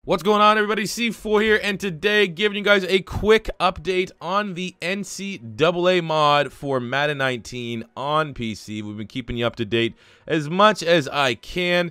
What's going on, everybody? C4 here, and today giving you guys a quick update on the NCAA mod for Madden 19 on PC. We've been keeping you up to date as much as I can.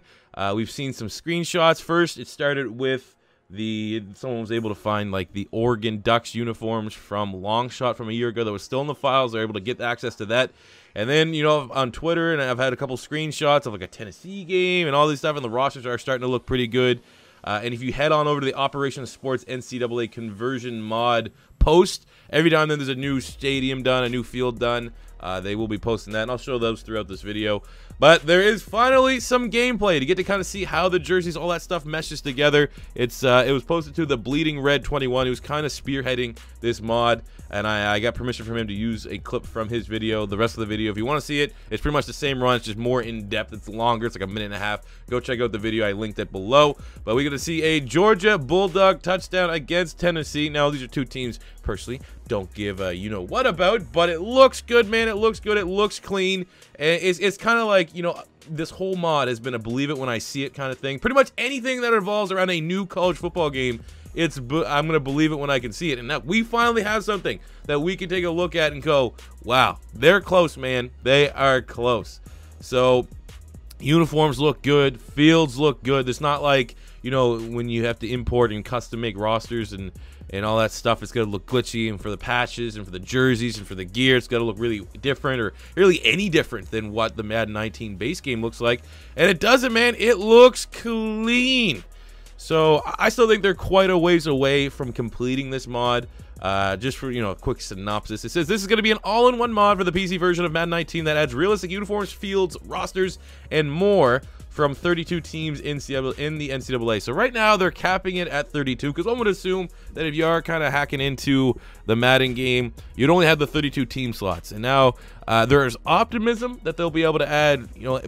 We've seen some screenshots. First, it started with someone was able to find like the Oregon Ducks uniforms from Longshot from a year ago that was still in the files. They're able to get access to that. And then, you know, on Twitter, and I've had a couple screenshots of like a Tennessee game and all this stuff, and the rosters are starting to look pretty good. And if you head on over to the Operation Sports NCAA Conversion Mod post, every time there's a new stadium done, a new field done, they will be posting that, and I'll show those throughout this video. But there is finally some gameplay to get to kind of see how the jerseys, all that stuff meshes together. It was posted to the Bleeding Red 21, who's kind of spearheading this mod, and I got permission from him to use a clip from his video. The rest of the video, if you want to see it, it's pretty much the same run. It's just more in depth. It's longer. It's like a minute and a half. Go check out the video. I linked it below. But we're going to see a Georgia Bulldog touchdown against Tennessee. Now, these are two teams, personally, don't give a you-know-what about, but it looks good, man. It looks good. It looks clean. And it's kind of like, you know, this whole mod has been a believe it when I see it kind of thing. Pretty much anything that revolves around a new college football game, I'm going to believe it when I can see it. And now we finally have something that we can take a look at and go, wow, they're close, man. They are close. So uniforms look good. Fields look good. It's not like, you know, when you have to import and custom make rosters and all that stuff, it's going to look glitchy. And for the patches and for the jerseys and for the gear, it's got to look really different, or really any different than what the Madden 19 base game looks like. And it doesn't, man. It looks clean. So I still think they're quite a ways away from completing this mod. Just for, you know, a quick synopsis, it says this is going to be an all-in-one mod for the PC version of Madden 19 that adds realistic uniforms, fields, rosters, and more from 32 teams in the NCAA. So right now they're capping it at 32, because one would assume that if you are kind of hacking into the Madden game, you'd only have the 32 team slots. And now there's optimism that they'll be able to add, you know,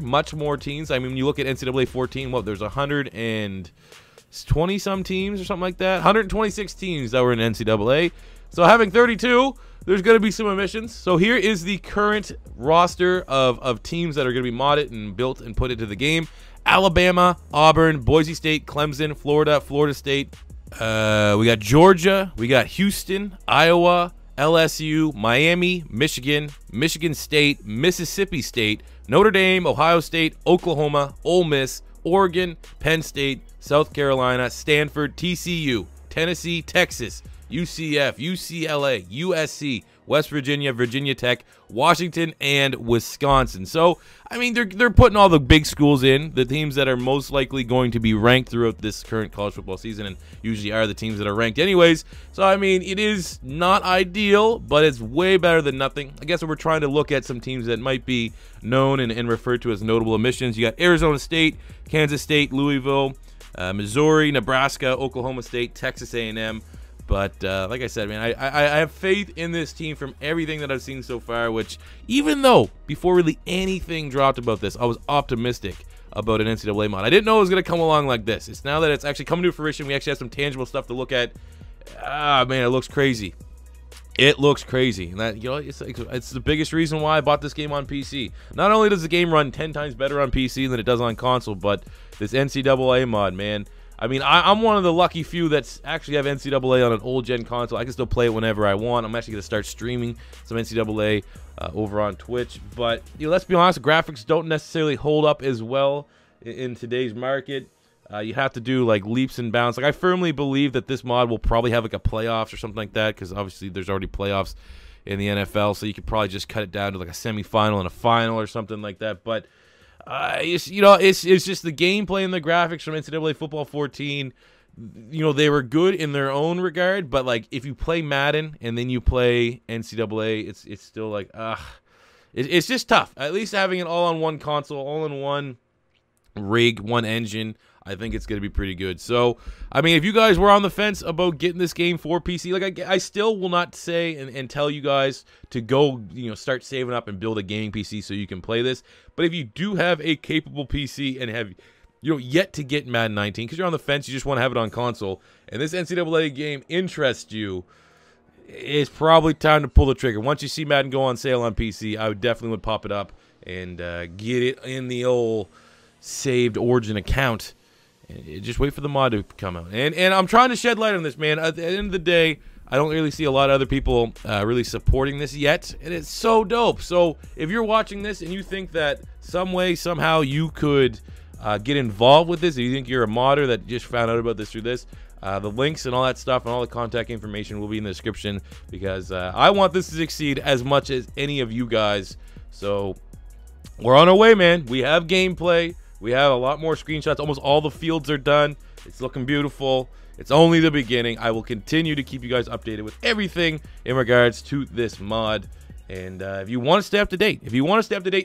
much more teams. I mean, when you look at NCAA 14, what, there's 120 some teams or something like that, 126 teams that were in NCAA. So having 32, there's going to be some omissions. So here is the current roster of teams that are going to be modded and built and put into the game: Alabama, Auburn, Boise State, Clemson, Florida, Florida State. We got Georgia, we got Houston, Iowa, LSU, Miami, Michigan, Michigan State, Mississippi State, Notre Dame, Ohio State, Oklahoma, Ole Miss, Oregon, Penn State, South Carolina, Stanford, TCU, Tennessee, Texas, UCF, UCLA, USC, West Virginia, Virginia Tech, Washington, and Wisconsin. So, I mean, they're putting all the big schools in, the teams that are most likely going to be ranked throughout this current college football season, and usually are the teams that are ranked anyways. So, I mean, it is not ideal, but it's way better than nothing. I guess we're trying to look at some teams that might be known and referred to as notable omissions. You got Arizona State, Kansas State, Louisville, Missouri, Nebraska, Oklahoma State, Texas A&M. But like I said, man, I have faith in this team from everything that I've seen so far, which, even though before really anything dropped about this, I was optimistic about an NCAA mod. I didn't know it was going to come along like this. It's now that it's actually coming to fruition. We actually have some tangible stuff to look at. Ah, man, it looks crazy. It looks crazy. And that, you know, it's the biggest reason why I bought this game on PC. Not only does the game run 10 times better on PC than it does on console, but this NCAA mod, man. I mean, I'm one of the lucky few that's actually have NCAA on an old-gen console. I can still play it whenever I want. I'm actually going to start streaming some NCAA over on Twitch. But, you know, let's be honest, graphics don't necessarily hold up as well in today's market. You have to do, like, leaps and bounds. Like, I firmly believe that this mod will probably have, like, a playoffs or something like that, because obviously there's already playoffs in the NFL, so you could probably just cut it down to, like, a semifinal and a final or something like that. But it's just the gameplay and the graphics from NCAA Football 14. You know, they were good in their own regard, but like if you play Madden and then you play NCAA, it's still like it's just tough. At least having it all on one console, all in one rig, one engine, I think it's going to be pretty good. So, I mean, if you guys were on the fence about getting this game for PC, like I still will not say and tell you guys to go, you know, start saving up and build a gaming PC so you can play this. But if you do have a capable PC and have, you know, yet to get Madden 19, because you're on the fence, you just want to have it on console, and this NCAA game interests you, it's probably time to pull the trigger. Once you see Madden go on sale on PC, I would definitely pop it up and get it in the old saved Origin account Just wait for the mod to come out. And I'm trying to shed light on this, man. At the end of the day, I don't really see a lot of other people really supporting this yet, and it's so dope. So if you're watching this and you think that some way, somehow you could get involved with this, if you think you're a modder that just found out about this through this, the links and all that stuff and all the contact information will be in the description, because I want this to succeed as much as any of you guys. So we're on our way, man. We have gameplay. We have a lot more screenshots. Almost all the fields are done. It's looking beautiful. It's only the beginning. I will continue to keep you guys updated with everything in regards to this mod. And if you want to stay up to date,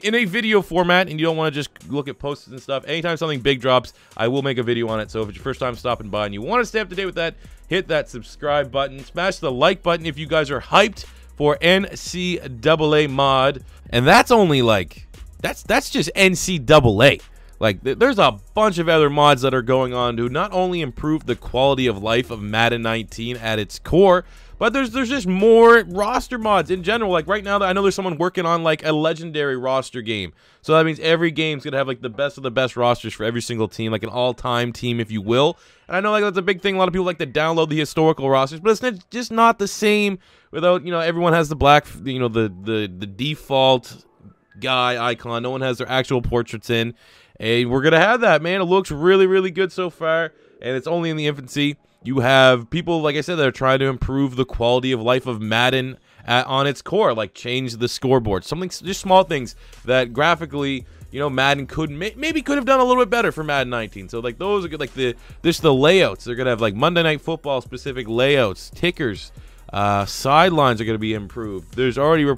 in a video format and you don't want to just look at posts and stuff, anytime something big drops, I will make a video on it. So if it's your first time stopping by and you want to stay up to date with that, hit that subscribe button, smash the like button if you guys are hyped for NCAA Mod. And that's only like, that's just NCAA. Like, there's a bunch of other mods that are going on to not only improve the quality of life of Madden 19 at its core, but there's just more roster mods in general. Like right now, I know there's someone working on like a legendary roster game. So that means every game's gonna have like the best of the best rosters for every single team, like an all-time team, if you will. And I know like that's a big thing. A lot of people like to download the historical rosters, but it's just not the same without, you know, everyone has the black, you know, the default guy icon. No one has their actual portraits in. And we're going to have that, man. It looks really, really good so far, and it's only in the infancy. You have people, like I said, that are trying to improve the quality of life of Madden on its core, like change the scoreboard. Something, just small things that graphically, you know, Madden could maybe could have done a little bit better for Madden 19. So, like, those are good. Like, the layouts. They're going to have, like, Monday Night Football-specific layouts. Tickers. Sidelines are going to be improved. There's already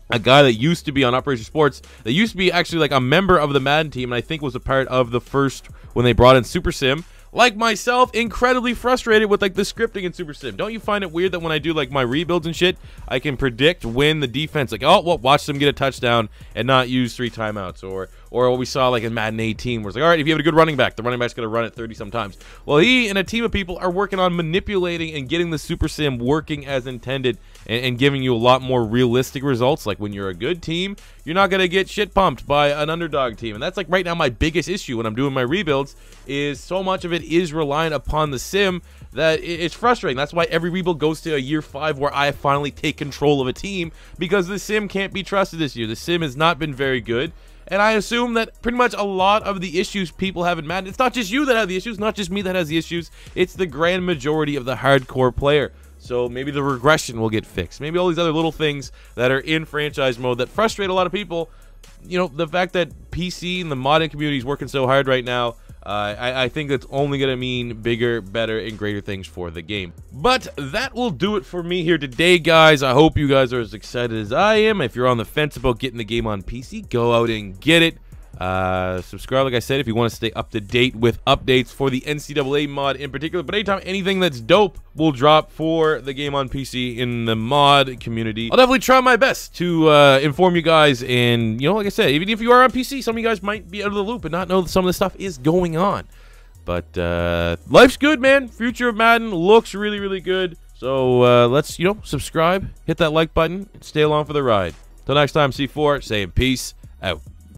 a guy that used to be on Operation Sports, that used to be actually like a member of the Madden team, and I think was a part of the first when they brought in Super Sim. Like myself, incredibly frustrated with like the scripting in Super Sim. Don't you find it weird that when I do like my rebuilds and shit, I can predict when the defense, like, oh, well, watch them get a touchdown and not use 3 timeouts, or what we saw like in Madden 18, where it's like, all right, if you have a good running back, the running back's gonna run it 30 sometimes. Well, he and a team of people are working on manipulating and getting the Super Sim working as intended, and giving you a lot more realistic results. Like when you're a good team, you're not gonna get shit pumped by an underdog team, and that's like right now my biggest issue when I'm doing my rebuilds, is so much of it is reliant upon the sim that it's frustrating. That's why every rebuild goes to a year 5 where I finally take control of a team, because the sim can't be trusted this year. The sim has not been very good, and I assume that pretty much a lot of the issues people have in Madden, it's not just you that have the issues, not just me that has the issues, it's the grand majority of the hardcore player. So maybe the regression will get fixed. Maybe all these other little things that are in franchise mode that frustrate a lot of people. You know, the fact that PC and the modding community is working so hard right now, I think it's only going to mean bigger, better, and greater things for the game. But that will do it for me here today, guys. I hope you guys are as excited as I am. If you're on the fence about getting the game on PC, go out and get it. Subscribe, like I said, if you want to stay up to date with updates for the NCAA mod in particular. But anytime anything that's dope will drop for the game on PC in the mod community, I'll definitely try my best to inform you guys. And, you know, like I said, even if you are on PC, some of you guys might be out of the loop and not know that some of this stuff is going on. But life's good, man. Future of Madden looks really, really good. So let's, you know, subscribe, hit that like button, and stay along for the ride. Till next time, C4, saying peace out.